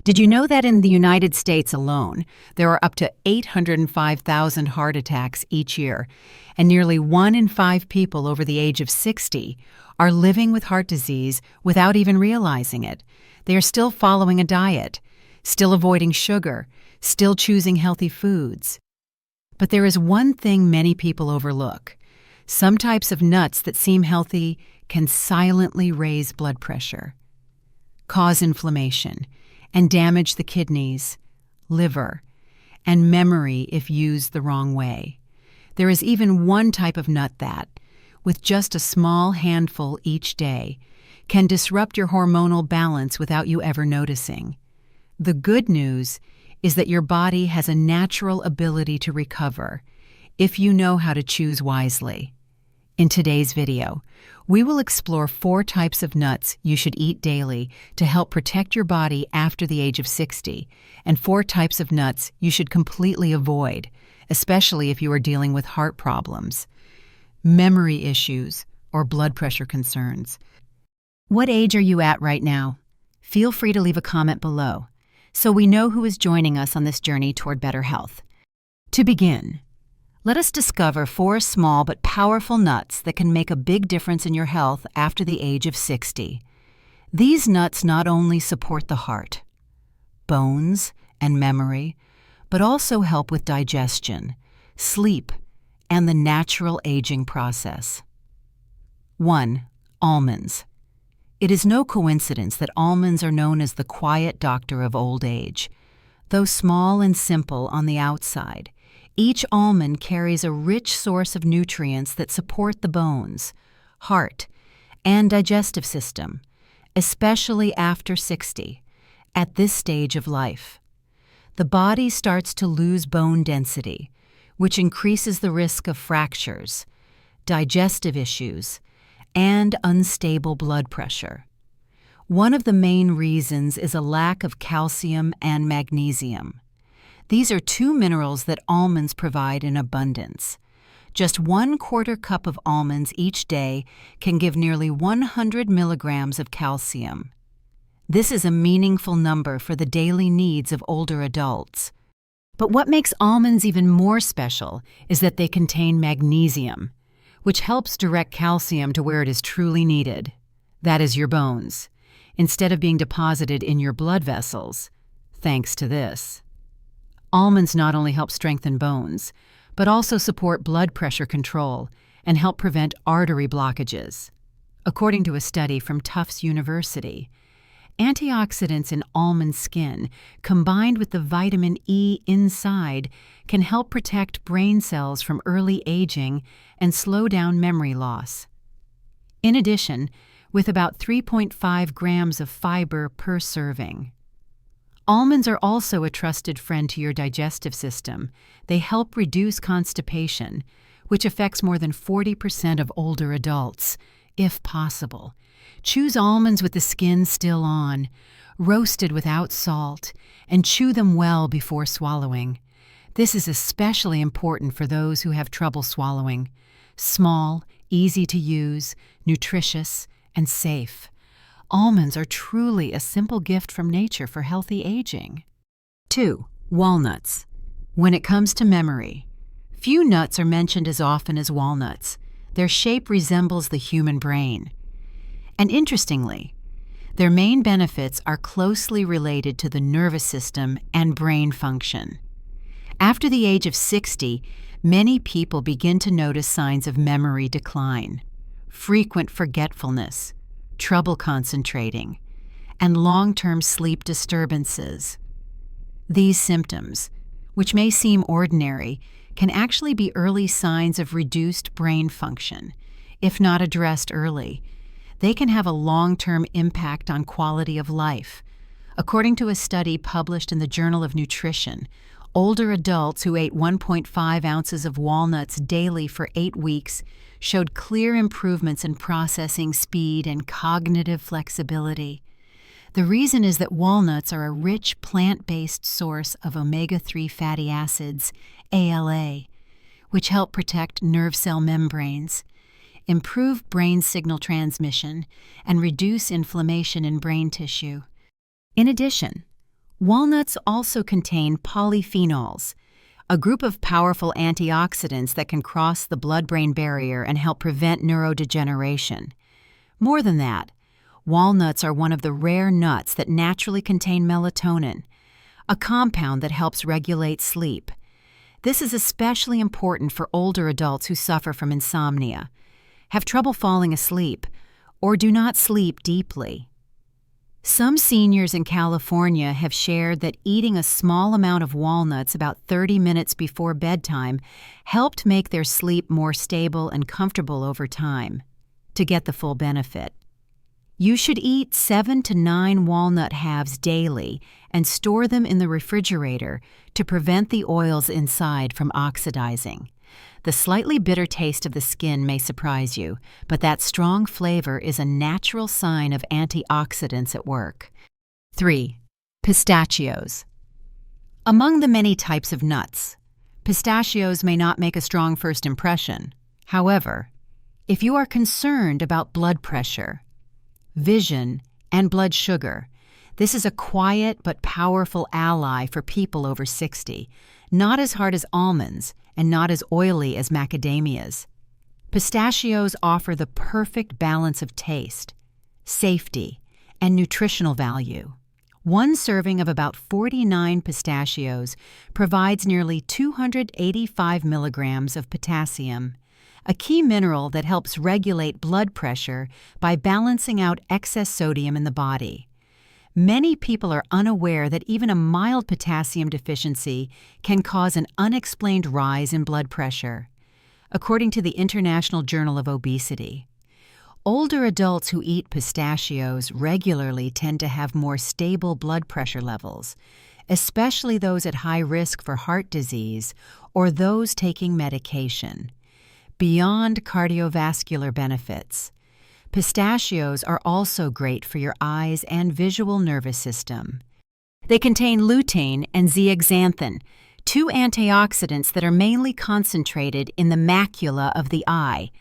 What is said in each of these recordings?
Did you know that in the United States alone, there are up to 805,000 heart attacks each year, and nearly 1 in 5 people over the age of 60 are living with heart disease without even realizing it? They are still following a diet, still avoiding sugar, still choosing healthy foods. But there is one thing many people overlook. Some types of nuts that seem healthy can silently raise blood pressure, cause inflammation, and damage the kidneys, liver, and memory if used the wrong way. There is even one type of nut that, with just a small handful each day, can disrupt your hormonal balance without you ever noticing. The good news is that your body has a natural ability to recover if you know how to choose wisely. In today's video, we will explore 4 types of nuts you should eat daily to help protect your body after the age of 60, and 4 types of nuts you should completely avoid, especially if you are dealing with heart problems, memory issues, or blood pressure concerns. What age are you at right now? Feel free to leave a comment below, so we know who is joining us on this journey toward better health. To begin, let us discover 4 small but powerful nuts that can make a big difference in your health after the age of 60. These nuts not only support the heart, bones, and memory, but also help with digestion, sleep, and the natural aging process. 1. Almonds. It is no coincidence that almonds are known as the quiet doctor of old age. Though small and simple on the outside, each almond carries a rich source of nutrients that support the bones, heart, and digestive system, especially after 60, at this stage of life. The body starts to lose bone density, which increases the risk of fractures, digestive issues, and unstable blood pressure. One of the main reasons is a lack of calcium and magnesium. These are 2 minerals that almonds provide in abundance. Just 1/4 cup of almonds each day can give nearly 100 milligrams of calcium. This is a meaningful number for the daily needs of older adults. But what makes almonds even more special is that they contain magnesium, which helps direct calcium to where it is truly needed. That is your bones, instead of being deposited in your blood vessels, thanks to this. Almonds not only help strengthen bones, but also support blood pressure control and help prevent artery blockages. According to a study from Tufts University, antioxidants in almond skin, combined with the vitamin E inside, can help protect brain cells from early aging and slow down memory loss. In addition, with about 3.5 grams of fiber per serving. Almonds are also a trusted friend to your digestive system. They help reduce constipation, which affects more than 40% of older adults, if possible. Choose almonds with the skin still on, roasted without salt, and chew them well before swallowing. This is especially important for those who have trouble swallowing. Small, easy to use, nutritious, and safe. Almonds are truly a simple gift from nature for healthy aging. 2. Walnuts. When it comes to memory, few nuts are mentioned as often as walnuts. Their shape resembles the human brain. And interestingly, their main benefits are closely related to the nervous system and brain function. After the age of 60, many people begin to notice signs of memory decline, frequent forgetfulness, trouble concentrating, and long-term sleep disturbances. These symptoms, which may seem ordinary, can actually be early signs of reduced brain function. If not addressed early, they can have a long-term impact on quality of life. According to a study published in the Journal of Nutrition, older adults who ate 1.5 ounces of walnuts daily for 8 weeks showed clear improvements in processing speed and cognitive flexibility. The reason is that walnuts are a rich plant-based source of omega-3 fatty acids, ALA, which help protect nerve cell membranes, improve brain signal transmission, and reduce inflammation in brain tissue. In addition, Walnuts also contain polyphenols, a group of powerful antioxidants that can cross the blood-brain barrier and help prevent neurodegeneration. More than that, walnuts are one of the rare nuts that naturally contain melatonin, a compound that helps regulate sleep. This is especially important for older adults who suffer from insomnia, have trouble falling asleep, or do not sleep deeply. Some seniors in California have shared that eating a small amount of walnuts about 30 minutes before bedtime helped make their sleep more stable and comfortable over time. To get the full benefit, you should eat 7 to 9 walnut halves daily and store them in the refrigerator to prevent the oils inside from oxidizing. The slightly bitter taste of the skin may surprise you, but that strong flavor is a natural sign of antioxidants at work. 3. Pistachios. Among the many types of nuts, pistachios may not make a strong first impression. However, if you are concerned about blood pressure, vision, and blood sugar, this is a quiet but powerful ally for people over 60, not as hard as almonds and not as oily as macadamias. Pistachios offer the perfect balance of taste, safety, and nutritional value. One serving of about 49 pistachios provides nearly 285 milligrams of potassium, a key mineral that helps regulate blood pressure by balancing out excess sodium in the body. Many people are unaware that even a mild potassium deficiency can cause an unexplained rise in blood pressure, according to the International Journal of Obesity. Older adults who eat pistachios regularly tend to have more stable blood pressure levels, especially those at high risk for heart disease or those taking medication. Beyond cardiovascular benefits, pistachios are also great for your eyes and visual nervous system. They contain lutein and zeaxanthin, two antioxidants that are mainly concentrated in the macula of the eye.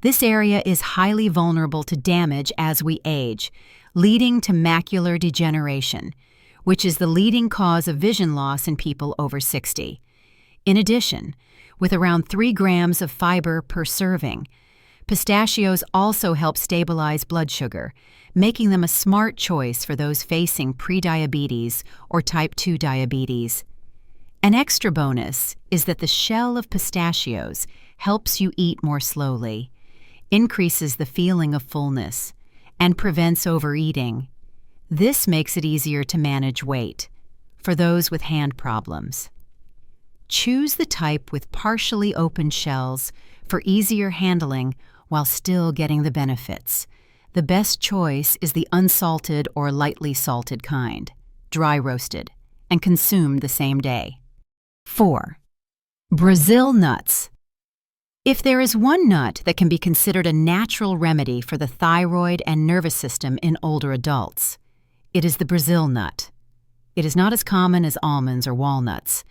This area is highly vulnerable to damage as we age, leading to macular degeneration, which is the leading cause of vision loss in people over 60. In addition, with around 3 grams of fiber per serving, pistachios also help stabilize blood sugar, making them a smart choice for those facing prediabetes or type 2 diabetes. An extra bonus is that the shell of pistachios helps you eat more slowly, increases the feeling of fullness, and prevents overeating. This makes it easier to manage weight for those with hand problems. Choose the type with partially open shells for easier handling while still getting the benefits. The best choice is the unsalted or lightly salted kind, dry roasted, and consumed the same day. 4. Brazil nuts. If there is one nut that can be considered a natural remedy for the thyroid and nervous system in older adults, it is the Brazil nut. It is not as common as almonds or walnuts,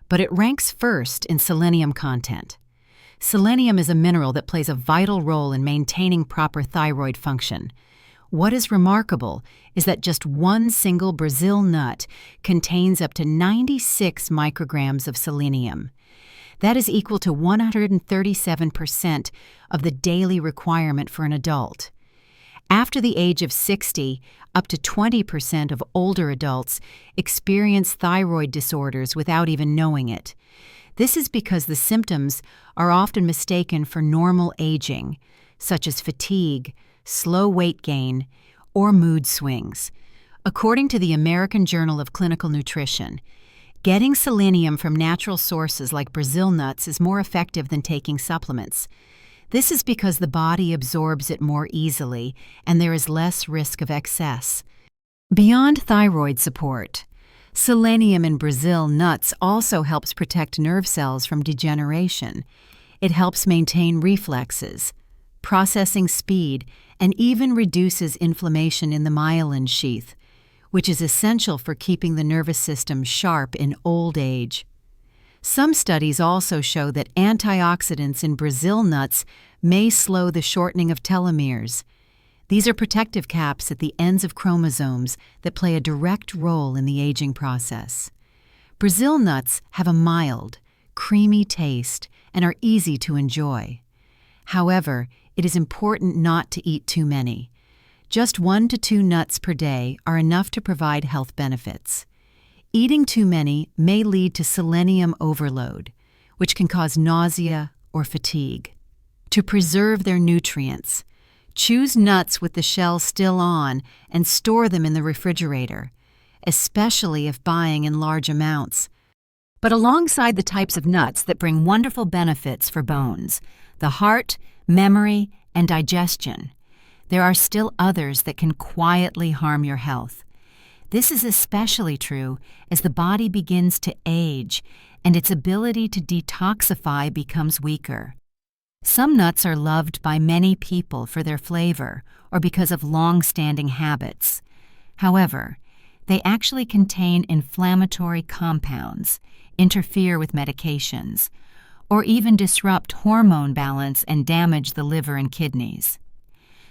but it ranks first in selenium content. Selenium is a mineral that plays a vital role in maintaining proper thyroid function. What is remarkable is that just one single Brazil nut contains up to 96 micrograms of selenium. That is equal to 137% of the daily requirement for an adult. After the age of 60, up to 20% of older adults experience thyroid disorders without even knowing it. This is because the symptoms are often mistaken for normal aging, such as fatigue, slow weight gain, or mood swings. According to the American Journal of Clinical Nutrition, getting selenium from natural sources like Brazil nuts is more effective than taking supplements. This is because the body absorbs it more easily and there is less risk of excess. Beyond thyroid support, selenium in Brazil nuts also helps protect nerve cells from degeneration. It helps maintain reflexes, processing speed, and even reduces inflammation in the myelin sheath, which is essential for keeping the nervous system sharp in old age. Some studies also show that antioxidants in Brazil nuts may slow the shortening of telomeres. These are protective caps at the ends of chromosomes that play a direct role in the aging process. Brazil nuts have a mild, creamy taste and are easy to enjoy. However, it is important not to eat too many. Just 1 to 2 nuts per day are enough to provide health benefits. Eating too many may lead to selenium overload, which can cause nausea or fatigue. To preserve their nutrients, choose nuts with the shell still on and store them in the refrigerator, especially if buying in large amounts. But alongside the types of nuts that bring wonderful benefits for bones, the heart, memory, and digestion, there are still others that can quietly harm your health. This is especially true as the body begins to age and its ability to detoxify becomes weaker. Some nuts are loved by many people for their flavor or because of long-standing habits. However, they actually contain inflammatory compounds, interfere with medications, or even disrupt hormone balance and damage the liver and kidneys.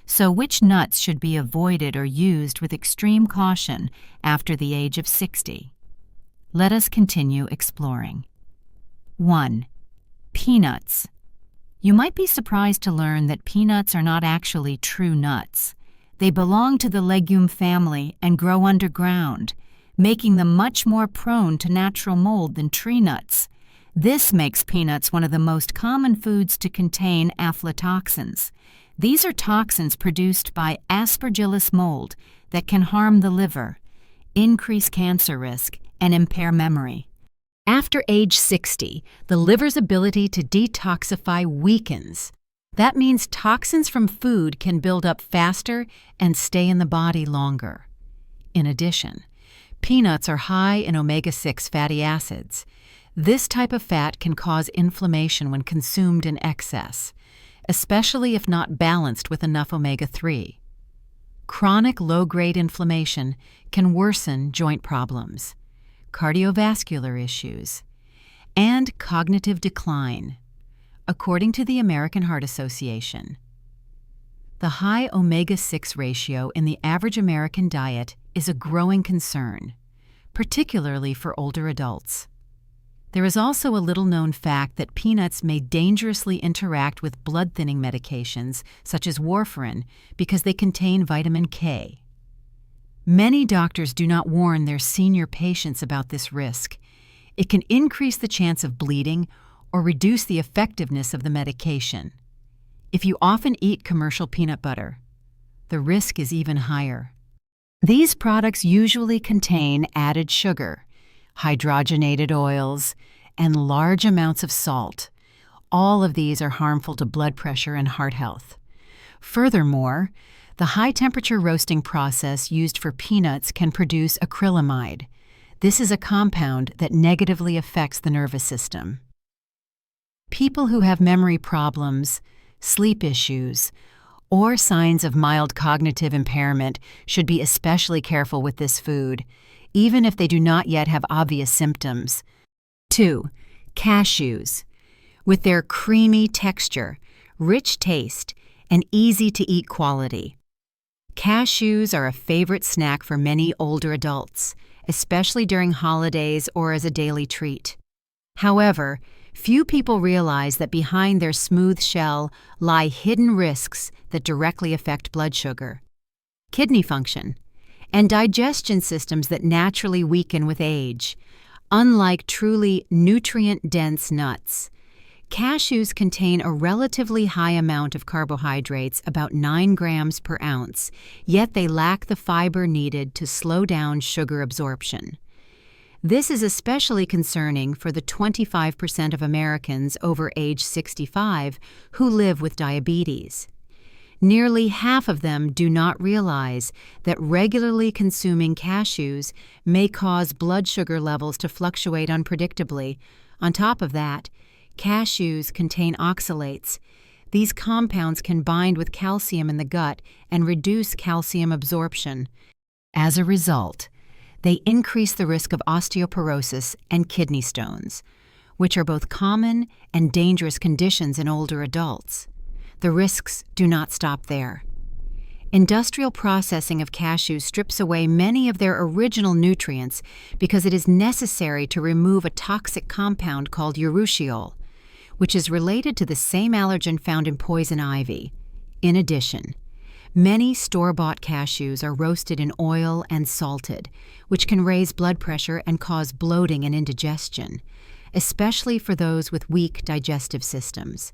So which nuts should be avoided or used with extreme caution after the age of 60? Let us continue exploring. 1. Peanuts. You might be surprised to learn that peanuts are not actually true nuts. They belong to the legume family and grow underground, making them much more prone to natural mold than tree nuts. This makes peanuts one of the most common foods to contain aflatoxins. These are toxins produced by Aspergillus mold that can harm the liver, increase cancer risk, and impair memory. After age 60, the liver's ability to detoxify weakens. That means toxins from food can build up faster and stay in the body longer. In addition, peanuts are high in omega-6 fatty acids. This type of fat can cause inflammation when consumed in excess, especially if not balanced with enough omega-3. Chronic low-grade inflammation can worsen joint problems, cardiovascular issues, and cognitive decline, according to the American Heart Association. The high omega-6 ratio in the average American diet is a growing concern, particularly for older adults. There is also a little-known fact that peanuts may dangerously interact with blood-thinning medications such as warfarin because they contain vitamin K. Many doctors do not warn their senior patients about this risk. It can increase the chance of bleeding or reduce the effectiveness of the medication. If you often eat commercial peanut butter, the risk is even higher. These products usually contain added sugar, hydrogenated oils, and large amounts of salt. All of these are harmful to blood pressure and heart health. Furthermore, the high-temperature roasting process used for peanuts can produce acrylamide. This is a compound that negatively affects the nervous system. People who have memory problems, sleep issues, or signs of mild cognitive impairment should be especially careful with this food, even if they do not yet have obvious symptoms. 2. Cashews. With their creamy texture, rich taste, and easy-to-eat quality, cashews are a favorite snack for many older adults, especially during holidays or as a daily treat. However, few people realize that behind their smooth shell lie hidden risks that directly affect blood sugar, kidney function, and digestion systems that naturally weaken with age. Unlike truly nutrient-dense nuts, cashews contain a relatively high amount of carbohydrates, about 9 grams per ounce, yet they lack the fiber needed to slow down sugar absorption. This is especially concerning for the 25% of Americans over age 65 who live with diabetes. Nearly half of them do not realize that regularly consuming cashews may cause blood sugar levels to fluctuate unpredictably. On top of that, cashews contain oxalates. These compounds can bind with calcium in the gut and reduce calcium absorption. As a result, they increase the risk of osteoporosis and kidney stones, which are both common and dangerous conditions in older adults. The risks do not stop there. Industrial processing of cashews strips away many of their original nutrients because it is necessary to remove a toxic compound called urushiol, which is related to the same allergen found in poison ivy. In addition, many store-bought cashews are roasted in oil and salted, which can raise blood pressure and cause bloating and indigestion, especially for those with weak digestive systems.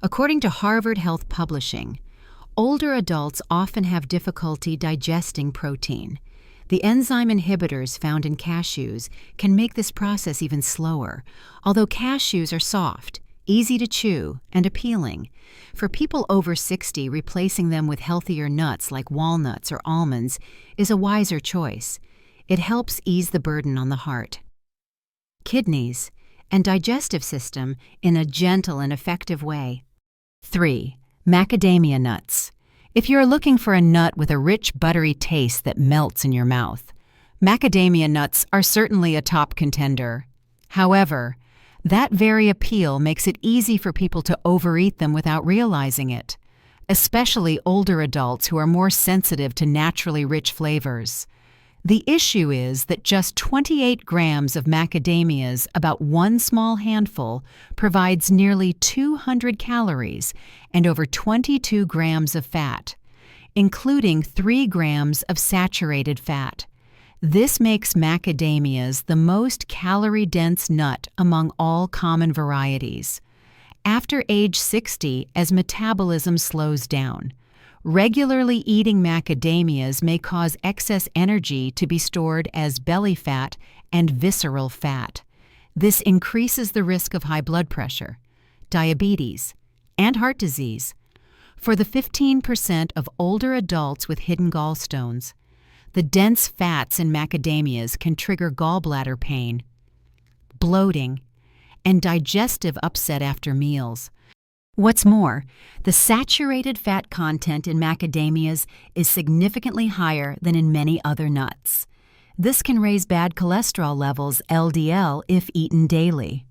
According to Harvard Health Publishing, older adults often have difficulty digesting protein. The enzyme inhibitors found in cashews can make this process even slower, although cashews are soft, easy to chew, and appealing. For people over 60, replacing them with healthier nuts like walnuts or almonds is a wiser choice. It helps ease the burden on the heart, kidneys, and digestive system in a gentle and effective way. 3. Macadamia nuts. If you're looking for a nut with a rich, buttery taste that melts in your mouth, macadamia nuts are certainly a top contender. However, that very appeal makes it easy for people to overeat them without realizing it, especially older adults who are more sensitive to naturally rich flavors. The issue is that just 28 grams of macadamias, about one small handful, provides nearly 200 calories and over 22 grams of fat, including 3 grams of saturated fat. This makes macadamias the most calorie-dense nut among all common varieties. After age 60, as metabolism slows down, regularly eating macadamias may cause excess energy to be stored as belly fat and visceral fat. This increases the risk of high blood pressure, diabetes, and heart disease. For the 15% of older adults with hidden gallstones, the dense fats in macadamias can trigger gallbladder pain, bloating, and digestive upset after meals. What's more, the saturated fat content in macadamias is significantly higher than in many other nuts. This can raise bad cholesterol levels, LDL, if eaten daily.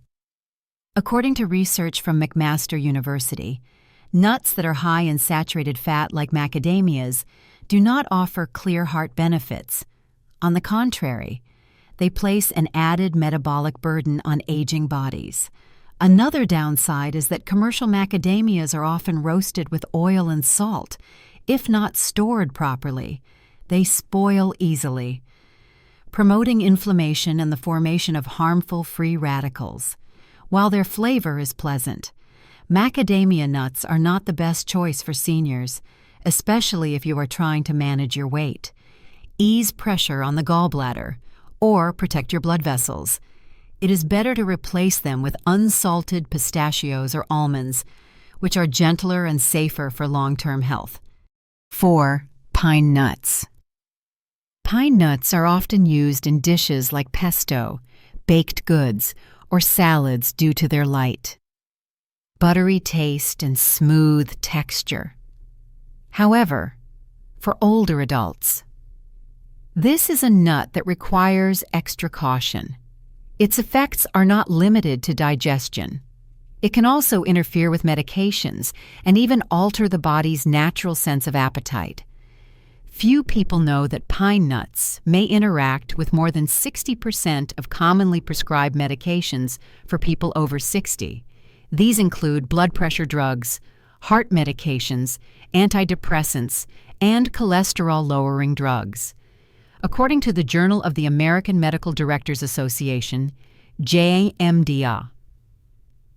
According to research from McMaster University, nuts that are high in saturated fat like macadamias do not offer clear heart benefits. On the contrary, they place an added metabolic burden on aging bodies. Another downside is that commercial macadamias are often roasted with oil and salt. If not stored properly, they spoil easily, promoting inflammation and the formation of harmful free radicals. While their flavor is pleasant, macadamia nuts are not the best choice for seniors, especially if you are trying to manage your weight, ease pressure on the gallbladder, or protect your blood vessels. It is better to replace them with unsalted pistachios or almonds, which are gentler and safer for long-term health. 4. Pine nuts. Pine nuts are often used in dishes like pesto, baked goods, or salads due to their light, buttery taste and smooth texture. However, for older adults, this is a nut that requires extra caution. Its effects are not limited to digestion. It can also interfere with medications and even alter the body's natural sense of appetite. Few people know that pine nuts may interact with more than 60% of commonly prescribed medications for people over 60. These include blood pressure drugs, heart medications, antidepressants, and cholesterol-lowering drugs. According to the Journal of the American Medical Directors Association, JMDA,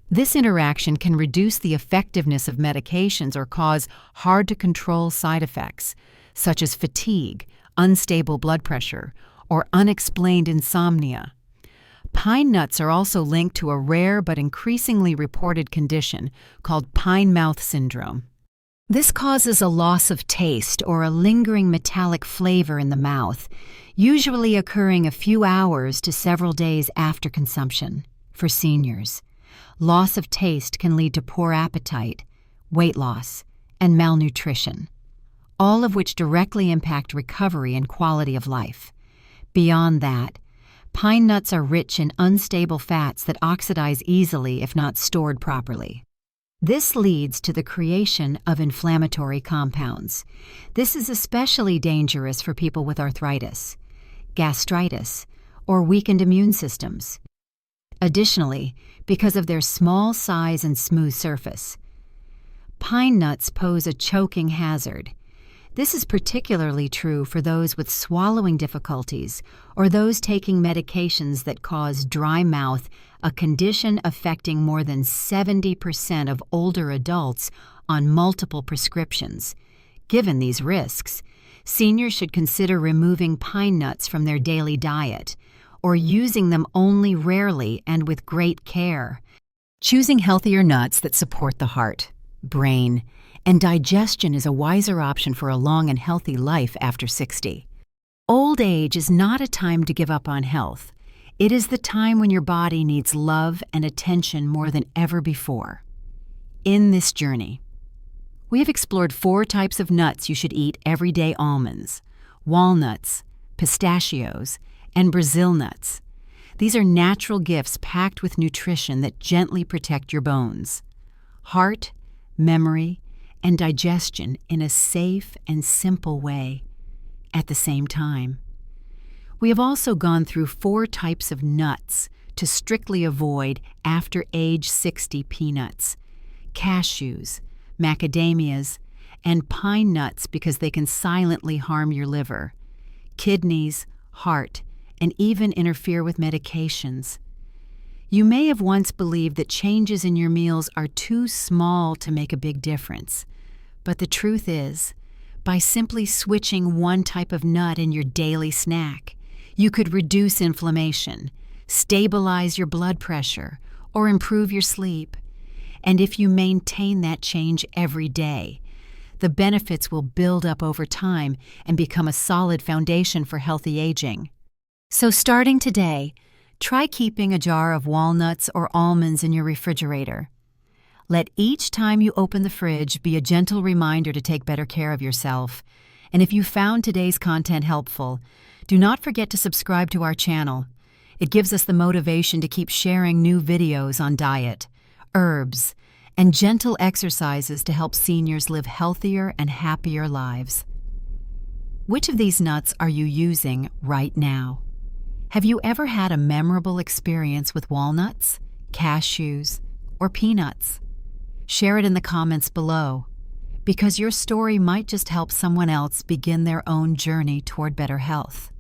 this interaction can reduce the effectiveness of medications or cause hard-to-control side effects, such as fatigue, unstable blood pressure, or unexplained insomnia. Pine nuts are also linked to a rare but increasingly reported condition called pine mouth syndrome. This causes a loss of taste or a lingering metallic flavor in the mouth, usually occurring a few hours to several days after consumption. For seniors, loss of taste can lead to poor appetite, weight loss, and malnutrition, all of which directly impact recovery and quality of life. Beyond that, pine nuts are rich in unstable fats that oxidize easily if not stored properly. This leads to the creation of inflammatory compounds. This is especially dangerous for people with arthritis, gastritis, or weakened immune systems. Additionally, because of their small size and smooth surface, pine nuts pose a choking hazard. This is particularly true for those with swallowing difficulties or those taking medications that cause dry mouth, a condition affecting more than 70% of older adults on multiple prescriptions. Given these risks, seniors should consider removing pine nuts from their daily diet or using them only rarely and with great care. Choosing healthier nuts that support the heart, brain, and digestion is a wiser option for a long and healthy life after 60. Old age is not a time to give up on health. It is the time when your body needs love and attention more than ever before. In this journey, we have explored 4 types of nuts you should eat every day: almonds, walnuts, pistachios, and Brazil nuts. These are natural gifts packed with nutrition that gently protect your bones, heart, memory, and digestion in a safe and simple way. At the same time, we have also gone through 4 types of nuts to strictly avoid after age 60: peanuts, cashews, macadamias, and pine nuts because they can silently harm your liver, kidneys, heart, and even interfere with medications. You may have once believed that changes in your meals are too small to make a big difference. But the truth is, by simply switching one type of nut in your daily snack, you could reduce inflammation, stabilize your blood pressure, or improve your sleep. And if you maintain that change every day, the benefits will build up over time and become a solid foundation for healthy aging. So starting today, try keeping a jar of walnuts or almonds in your refrigerator. Let each time you open the fridge be a gentle reminder to take better care of yourself. And if you found today's content helpful, do not forget to subscribe to our channel. It gives us the motivation to keep sharing new videos on diet, herbs, and gentle exercises to help seniors live healthier and happier lives. Which of these nuts are you using right now? Have you ever had a memorable experience with walnuts, cashews, or peanuts? Share it in the comments below, because your story might just help someone else begin their own journey toward better health.